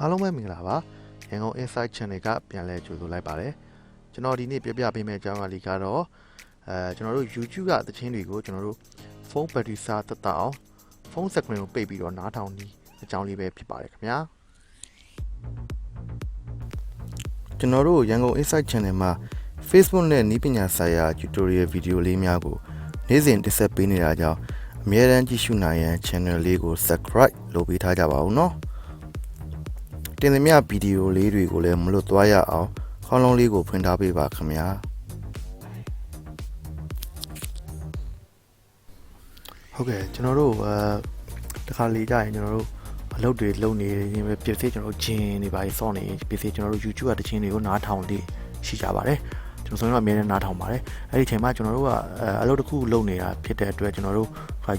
အားလုံးပဲမင်္ဂလာပါရန်ကုန် Insight Channel ကပြန်လဲကြိုဆိုလိုက်ပါတယ်ကျွန်တော်ဒီနေ့ပြပြပေးမယ့်အကြောင်းအရာလေးကတော့ကျွန်တော်တို့ YouTube ကသချင်းတွေကိုကျွန်တော်တို့ဖုန်းဘက်ထရီစားတက်အောင်ဖုန်းစကရင်ကိုပိတ်ပြီးတော့နားထောင်နေအကြောင်းလေးပဲဖြစ်ပါတယ်ခင်ဗျာကျွန်တော်တို့ရန်ကုန် Insight Channel မှာ Facebook နဲ့နည်းပညာဆိုင်ရာ tutorial video လေးများကိုနေ့စဉ်တင်ဆက်ပေးနေတာကြောင့်အမြဲတမ်းကြည့်ရှုနိုင်ရန် channel လေးကို subscribe လုပ်ပေးထားကြပါဦးနော်တင်သမျှဗီဒီယိုလေးတွေကိုလည်းမလွတ်သွားရအောင်ခေါင်းလုံးလေးကိုဖွင့်ထားပေးပါခင်ဗျာဟုတ်ကဲ့ကျွန်တော်တို့တခါလေကြာရင်ကျွန်တော်တို့အလုပ်တွေလုပ်နေရင်ပဲဖြစ်စေကျွန်တော်တို့ဂျင်းနေပါစောနေဖြစ်စေကျွန်တော်တို့ YouTube ကတခြင်းတွေကိုနားထောင်လေးရှိကြပါတယ်ကျွန်တော်ဆိုရင်တော့အများနဲ့နားထောင်ပါတယ်အဲ့ဒီချိန်မှာကျွန်တော်တို့ကအလုပ်တစ်ခုလုပ်နေတာဖြစ်တဲ့အတွက်ကျွန်တော်တို့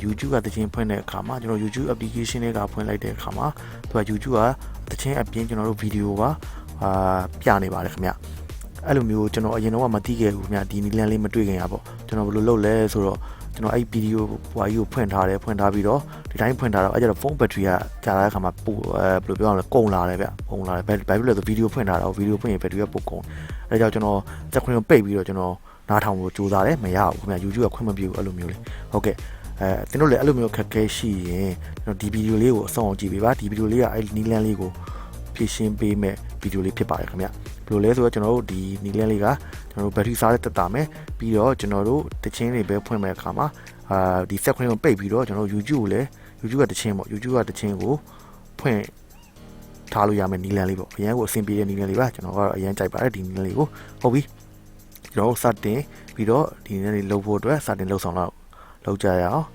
YouTube ကတခြင်းဖွင့်တဲ့အခါမှာကျွန်တော် YouTube application တွေကဖွင့်လိုက်တဲ့အခါမှာသူက YouTube ကတခြင်းအပြင်ကျွန်တော်တို့ဗီဒီယိုကပြနေပါတယ်ခင်ဗျအဲ့လိုမျိုးကျွန်တော်အရင်တော့မသိခဲ့ဘူးခင်ဗျဒီနီလန်လေးမတွေ့ခင်ရပေါ့ကျွန်တော်ဘယ်လိုလုပ်လဲဆိုတော့ကျွန်တော်အဲ့ဗီဒီယိုဟိုကြီးကိုဖွင့်ထားပြီးတော့ဒီတိုင်းဖွင့်ထားတော့အဲ့ကျတော့ဖုန်းဘက်ထရီကကြာတဲ့အခါမှာပို့ဘယ်လိုပြောရမလဲကုန်လာတယ်ဗျကုန်လာတယ်ဘာဖြစ်လဲဆိုဗီဒီယိုဖွင့်ထားတော့ဗီဒီယိုဖွင့်ရင်ဘက်ထရီကပို့ကုန်အဲ့ကြောင့်ကျွန်တော်စက်ခွင့်ကိုပိတ်ပြီးတော့ကျွန်တော်နားထောင်ဖို့ကြိုးစားတယ်မရဘူးခင်ဗျ YouTube ကခွင့်မပြုဘူးအဲ့လိုမျိုးလေးဟုတ်ကဲ့သင်တို့လည်းအဲ့လိုမျိုးခက်ခဲရှိရင်ကျွန်တော်ဒီဗီဒီယိုလေးကိုအဆုံးအောင်ကြည့်ပေးပါဒီဗီဒီယိုလေးကအဲ့နီလန်လေးကိုဖြည့်ရှင်းပေးမဲ့ဗီဒီယိုလေးဖြစ်ပါတယ်ခင်ဗျဘယ်လိုလဲဆိုတော့ကျွန်တော်တို့ဒီနီလန်လေးကကျွန်တော်တို့ဘက်ထရီစားတဲ့တက်တာမယ်ပြီးတော့ကျွန်တော်တို့တချင်းတွေပဲဖွင့်မဲ့အခါမှာဒီစက်ခွင့်ကိုပိတ်ပြီးတော့ကျွန်တော်တို့ YouTube ကိုလည်း YouTube ကတချင်းပေါ့ YouTube ကတချင်းကိုဖွင့်ထားလို့ရမယ်နီလန်လေးပေါ့အရင်ကအဆင်ပြေတဲ့နီလန်လေးပါကျွန်တော်ကတော့အရင်ကြိုက်ပါတယ်ဒီနီလန်လေးကိုဟုတ်ပြီကျွန်တော်တို့စတင်ပြီးတော့ဒီနီလန်လေးလုပ်ဖို့အတွက်စတင်လုပ်ဆောင်တော့လုပ်ကြရအောင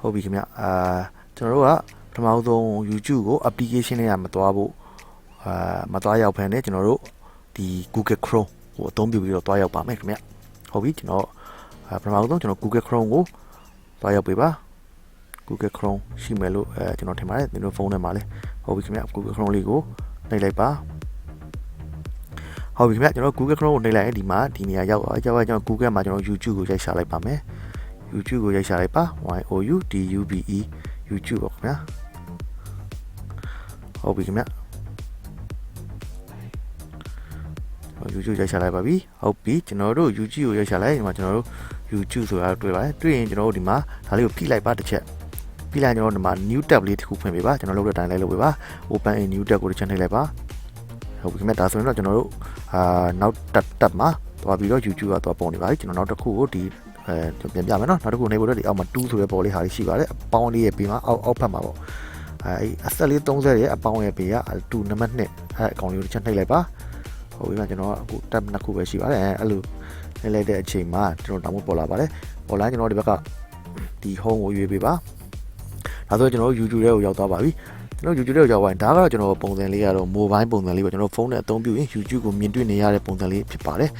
်ဟုတ်ပြီခင်ဗျကျွန်တော်တို့ကပထမဆုံး YouTube ကို application တွေကမသွားဖို့မသွားရောက်ဖ ೇನೆ ကျွန်တော်တို့ဒီ Google Chrome ကိုအသုံးပြုပြီးတော့သွားရောက်ပါမယ်ခင်ဗျဟုတ်ပြီကျွန်တော်ပထမဆုံးကျွန်တော် Google Chrome ကိုသွားရောက်ပေးပါ Google Chrome ရှိမယ်လို့ကျွန်တော်ထင်ပါတယ်ဒီလိုဖုန်းထဲမှာလဲဟုတ်ပြီခင်ဗျ Google Chrome လေးကိုနှိပ်လိုက်ပါဟုတ်ပြီခင်ဗျကျွန်တော် Google Chrome ကိုနှိပ်လိုက်ရင်ဒီမှာဒီနေရာရောက်သွားကျွန်တော် Google မှာကျွန်တော် YouTube ကိုရိုက်ရှာလိုက်ပါမယ် YouTube ကိုရိုက်ရှာလိုက်ပါ YOUDUBE YouTube ပေါ့ခင်ဗျဟုတ်ပြီခင်ဗျYouTube ရိုက်ရှာလိုက်ပါပြီဟုတ်ပြီကျွန်တော်တို့ YouTube ကိုရိုက်ရှာလိုက်ဒီမှာကျွန်တော်တို့ YouTube ဆိုတာတွေ့ပါတယ်တွေ့ရင်ကျွန်တော်တို့ဒီမှာဒါလေးကိုဖိလိုက်ပါတစ်ချက်ဖိလိုက်ကျွန်တော်တို့ဒီမှာ new tab လေးတစ်ခုဖွင့်ပေးပါကျွန်တော်လုပ်တဲ့အတိုင်းလိုက်လုပ်ပေးပါ open a new tab ကိုတစ်ချက်နှိပ်လိုက်ပါဟုတ်ပြီခင်ဗျဒါဆိုရင်တော့ကျွန်တော်တို့နောက် tab မှာသွားပြီးတော့ YouTube ကသွားပုံနေပါပြီကျွန်တော်နောက်တစ်ခုကိုဒီပြန်ပြမယ်နော်နောက်တစ်ခုနှိပ်ဖို့တော့ဒီအောက်မှာ2ဆိုတဲ့ပေါ်လေးဟာလေးရှိပါတယ်အပေါင်းလေးရဲ့ပြီးမှာအောက်ဖက်မှာပေါ့အဲ့အဆက်လေး30ရဲ့အပေါင်းရဲ့ပြီးက2နံပါတ်2အဲ့အကောင်လေးကိုတစ်ချက်နှိပ်လိုက်ပါဟုတ်ပြီကျွန်တော်ကအခု tab နှစ်ခုပဲရှိပါတယ်အဲ့လိုနှိပ်လိုက်တဲ့အချိန်မှာကျွန်တော်တောင်းဖို့ပေါ်လာပါတယ်ပေါ်လာကျွန်တော်ဒီဘက်ကဒီ home ကိုရွေးပေးပါဒါဆိုကျွန်တော် YouTube ထဲကိုရောက်သွားပါပြီကျွန်တော် YouTube ထဲကိုရောက်သွားရင်ဒါကတော့ကျွန်တော်ပုံစံလေးကတော့ mobile ပုံစံလေးပေါ့ကျွန်တော်ဖုန်းနဲ့အသုံးပြုရင် YouTube ကိုမြင်တွေ့နေရတဲ့ပုံစံလေးဖြစ်ပါတယ်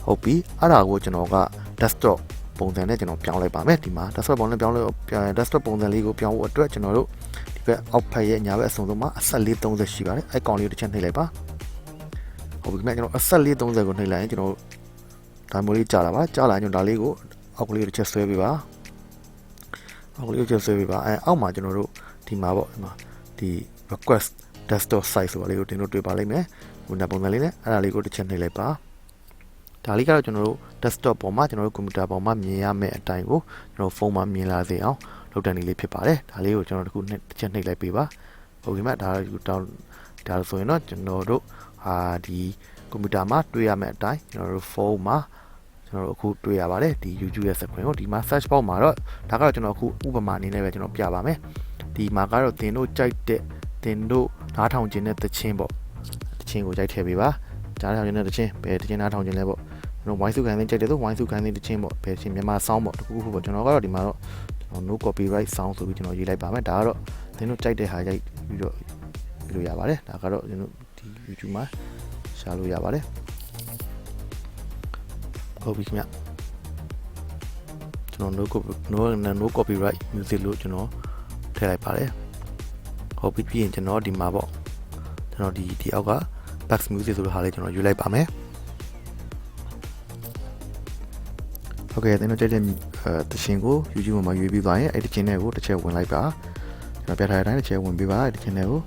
ဟုတ်ပြီအဲ့ဒါကိုကျွန်တော်က desktop ပုံစံနဲ့ကျွန်တော်ပြောင်းလိုက်ပါမယ်ဒီမှာ desktop ပုံစံပြောင်းလို့ desktop ပုံစံလေးကိုပြောင်းဖို့အတွက်ကျွန်တော်တို့ဒီဘက်အောက်ဖက်ရဲ့ညာဘက်အစုံဆုံးမှာအဆက်လေး30ရှိပါတယ်အဲ့ကောင်လေးကိုတစ်ချက်နှိပ်လိုက်ပါဟုတ်ပြီခင်ဗျကျွန်တော်အဆက်လေး30ကိုနှိပ်လိုက်ရင်ကျွန်တော်ဒါမျိုးလေးကြာလာပါကြာလာရင်ကျွန်တော်ဒါလေးကိုအောက်ကလေးကိုတစ်ချက်ဆွဲပေးပါအောက်ကလေးကိုချက်ဆွဲပေးပါအောက်မှာကျွန်တော်တို့ဒီမှာပေါ့ဒီမှာဒီ request desktop size ဆိုတာလေးကိုတင်လို့တွေ့ပါလိမ့်မယ်ဒီပုံစံလေးနဲ့အဲ့ဒါလေးကိုတစ်ချက်နှိပ်လိုက်ပါဒါလေးကတော့ကျွန်တော်တို့ desktop ပေါ်မှာကျွန်တော်တို့ computer ပေါ်မှာမြင်ရမယ့်အတိုင်းကိုကျွန်တော်ဖုန်းမှာမြင်လာစေအောင်လုပ်တဲ့နည်းလေးဖြစ်ပါတယ်ဒါလေးကိုကျွန်တော်တို့တစ်ချက်နှိပ်လိုက်ပေးပါဟုတ်ကဲ့မှဒါဆိုရင်တော့ကျွန်တော်တို့ဒီကွန်ပျူတာမှာတွေ့ရမယ့်အတိုင်းကျွန်တော်တို့ဖုန်းမှာကျွန်တော်တို့အခုတွေ့ရပါတယ်ဒီ YouTube ရဲ့ screen ကိုဒီမှာ search box မှာတော့ဒါကတော့ကျွန်တော်အခုဥပမာအနေနဲ့ပဲကျွန်တော်ပြပါမယ်ဒီမှာကတော့သင်တို့ကြိုက်တဲ့သင်တို့နားထောင်ခြင်းတဲ့သချင်းပေါ့သချင်းကိုကြိုက်ထည့်ပေးပါနားထောင်ခြင်းတဲ့သချင်းဘယ်သချင်းနားထောင်ခြင်းလဲပေါ့ကျွန်တော် voice ခံသင်းကြိုက်တယ်ဆို voice ခံသင်းသချင်းပေါ့ဘယ်သချင်းမြန်မာ sound ပေါ့တခုခုပေါ့ကျွန်တော်ကတော့ဒီမှာတော့ကျွန်တော် no copyright sound ဆိုပြီးကျွန်တော်ရေးလိုက်ပါမယ်ဒါကတော့သင်တို့ကြိုက်တဲ့ဟာကြိုက်ပြီးတော့ပြလို့ရပါတယ်ဒါကတော့ကျွန်တော်ဒီ YouTube မှာရှာလို့ရပါတယ်ဟုတ်ပြီခင်ဗျကျွန်တော် no copyright music လို့ကျွန်တော်ထည့်လိုက်ပါတယ်ဟုတ်ပြီပြီးရင်ကျွန်တော်ဒီမှာပေါ့ကျွန်တော်ဒီအောက်က back music ဆိုတဲ့ဟာလေးကျွန်တော်ယူလိုက်ပါမယ်ဟုတ်ကဲ့ကျွန်တော်ကြိုက်တဲ့တခြင်းကို YouTube မှာရွေးပြီးသွားရင်အဲ့ဒီတခြင်းတွေကိုတစ်ချက်ဝင်လိုက်ပါ ကျွန်တော်ပြထားတဲ့အတိုင်းတစ်ချက်ဝင်ပေးပါဒီချင်းတွေကို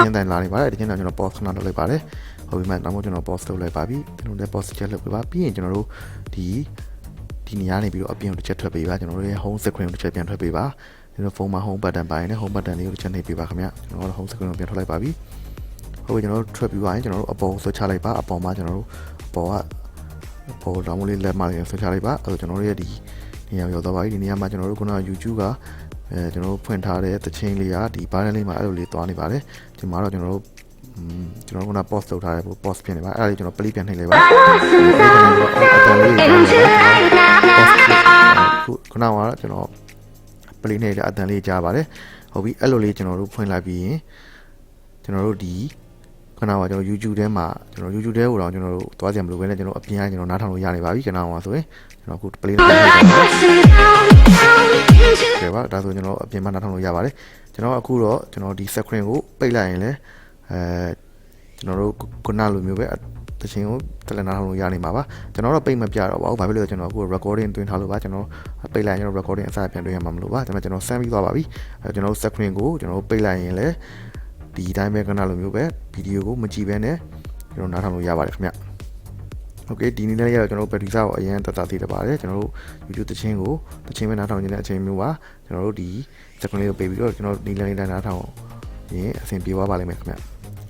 ချင်းတိုင်းလာနေပါတယ်ဒီချင်းတော့ကျွန်တော် pause ခဏလုပ်လိုက်ပါတယ်ဟုတ်ပြီမှနောက်မှကျွန်တော် pause လုပ်လိုက်ပါပြီကျွန်တော်လည်း pause ချက်လုပ်ပေးပါပြီးရင်ကျွန်တော်တို့ဒီနေရာနေပြီးတော့အပြင်ကိုတစ်ချက်ထွက်ပေးပါကျွန်တော်တို့ရဲ့ home screen ကိုတစ်ချက်ပြန်ထွက်ပေးပါကျွန်တော်ဖုန်းမှာ home button ပါရင်လည်း home button လေးကိုတစ်ချက်နှိပ်ပေးပါခင်ဗျကျွန်တော်တို့ home screen ကိုပြန်ထွက်လိုက်ပါပြီဟုတ်ပြီကျွန်တော်တို့ထွက်ပြီးသွားရင်ကျွန်တော်တို့အပေါ်ဆွဲချလိုက်ပါအပေါ်မှာကျွန်တော်တို့အပေါ်တော့မလေးလက်မလေးဆွဲချလိုက်ပါအဲ့တော့ကျွန်တော်တို့ရဲ့ဒီနေရာရောက်သွားပါပြီဒီနေရာမှာကျွန်တော်တို့ခုနက YouTube ကကျွန်တော်တို့ဖွင့်ထားတဲ့သချင်းလေးကဒီ banner လေးမှာအဲ့လိုလေးသွားနေပါတယ်ဒီမှာတော့ကျွန်တော်တို့ခုန post လုပ်ထားတဲ့ post ဖြစ်နေပါအဲ့ဒါလေးကျွန်တော် play ပြန်နှိပ်လိုက်ပါအတန်လေးခုနကတော့ကျွန်တော် play နှိပ်တဲ့အတန်လေးကြားပါတယ်ဟုတ်ပြီအဲ့လိုလေးကျွန်တော်တို့ဖွင့်လိုက်ပြီးရင်ကျွန်တော်တို့ဒီခဏကကျွန်တော် YouTube ထဲမှာကျွန်တော် YouTube ထဲကိုတော့ကျွန်တော်တို့သွားကြမလို့ပဲနဲ့ကျွန်တော်အပြင်ကကျွန်တော်နားထောင်လို့ရနေပါပြီခဏကဆိုရင်ကျွန်တော်အခု play လုပ်လိုက်ပါတယ်ပါဒါဆိုကျွန်တော်အပြင်မှာနားထောင်လို့ရပါတယ်ကျွန်တော်အခုတော့ကျွန်တော်ဒီ screen ကိုပိတ်လိုက်ရင်လည်းကျွန်တော်တို့ခုနလိုမျိုးပဲတခြင်းကိုတက်လက်နားထောင်လို့ရနေမှာပါကျွန်တော်တော့ပိတ်မပြတော့ပါဘူးဘာဖြစ်လို့လဲကျွန်တော်အခု recording တွင်းထားလို့ပါကျွန်တော်ပိတ်လိုက်ရင်ကျွန်တော် recording အစပြန်တွင်းရမှာမလို့ပါဒါပေမဲ့ကျွန်တော်ဆန်းပြီးသွားပါပြီကျွန်တော် screen ကိုကျွန်တော်ပိတ်လိုက်ရင်လည်းဒီတိုင်းပဲခဏလိုမျိုးပဲဗီဒီယိုကိုမကြည့်ဘဲနဲ့ကျွန်တော်နားထောင်လို့ရပါတယ်ခင်ဗျโอเคဒီနေ့လည်းရတော့ကျွန်တော် battery စာကိုအရင်တတ်သေးတယ်ပါတယ်ကျွန်တော်တို့ YouTube တခြင်းပဲနားထောင်နေတဲ့အချိန်မျိုးပါကျွန်တော်တို့ဒီ screen လေးကိုပိတ်ပြီးတော့ကျွန်တော်ဒီလိုင်းနားထောင်ရင်အဆင်ပြေသွားပါလိမ့်မယ်ခင်ဗျ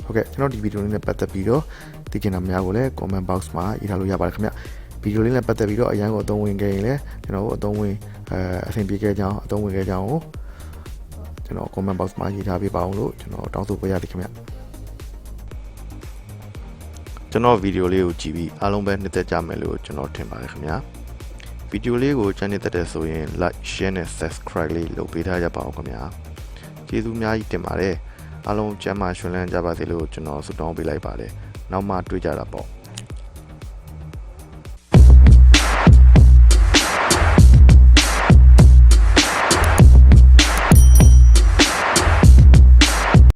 ဟုတ်ကဲ့ကျွန်တော်ဒီဗီဒီယိုလေးနဲ့ပတ်သက်ပြီးတော့သိချင်တာများကိုလည်း comment box မှာရေးထားလို့ရပါတယ်ခင်ဗျဗီဒီယိုလေးနဲ့ပတ်သက်ပြီးတော့အရင်ကအသုံးဝင်ခဲ့ရင်လည်းကျွန်တော်တို့အသုံးဝင်အဆင်ပြေခဲ့ကြအောင်အသုံးဝင်ခဲ့ကြအောင်ကျွန်တော် comment box မှာရေးထားပေးပါအောင်လို့ကျွန်တော်တောင်းဆိုပေးရတယ်ခင်ဗျကျွန်တော်ဗီဒီယိုလေးကိုကြည့်ပြီးအားလုံးပဲနှစ်သက်ကြမယ်လို့ကျွန်တော်ထင်ပါတယ်ခင်ဗျဗီဒီယိုလေးကိုချမ်းနှစ်သက်တဲ့ဆိုရင် like share နဲ့ subscribe လေးလုပ်ပေးထားကြပါအောင်ခင်ဗျကျေးဇူးအများကြီးတင်ပါတယ်အားလုံးကျမ်းမာရှင်လန်းကြပါစေလို့ကျွန်တော်ဆုတောင်းပေးလိုက်ပါတယ်နောက်မှတွေ့ကြတာပေါ့